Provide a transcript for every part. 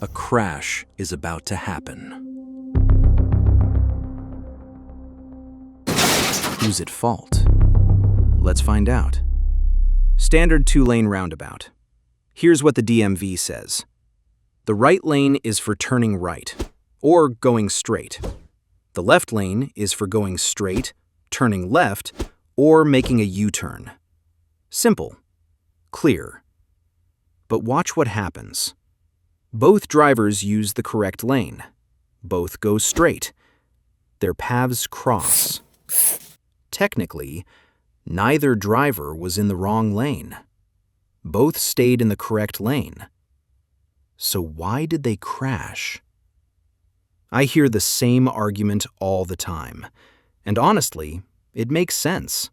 A crash is about to happen. Who's at fault? Let's find out. Standard two-lane roundabout. Here's what the DMV says. The right lane is for turning right, or going straight. The left lane is for going straight, turning left, or making a U-turn. Simple. Clear. But watch what happens. Both drivers use the correct lane. Both go straight. Their paths cross. Technically, neither driver was in the wrong lane. Both stayed in the correct lane. So why did they crash? I hear the same argument all the time, and honestly, it makes sense.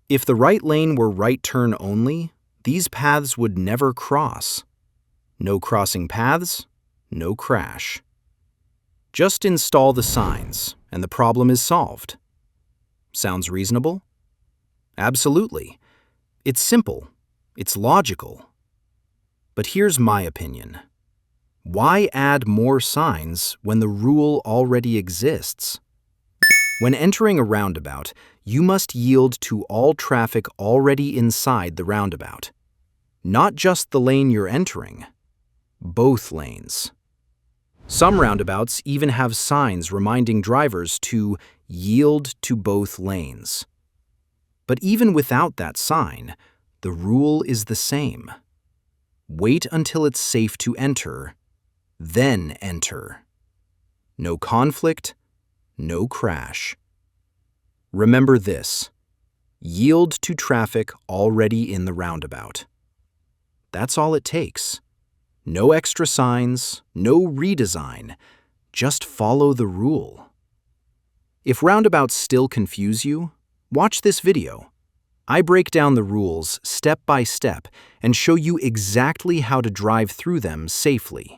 If the right lane were right turn only, these paths would never cross. No crossing paths, no crash. Just install the signs, and the problem is solved. Sounds reasonable? Absolutely. It's simple. It's logical. But here's my opinion. Why add more signs when the rule already exists? When entering a roundabout, you must yield to all traffic already inside the roundabout. Not just the lane you're entering. Both lanes. Some roundabouts even have signs reminding drivers to yield to both lanes. But even without that sign, the rule is the same. Wait until it's safe to enter, then enter. No conflict, no crash. Remember this: yield to traffic already in the roundabout. That's all it takes. No extra signs, no redesign, just follow the rule. If roundabouts still confuse you, watch this video. I break down the rules step by step and show you exactly how to drive through them safely.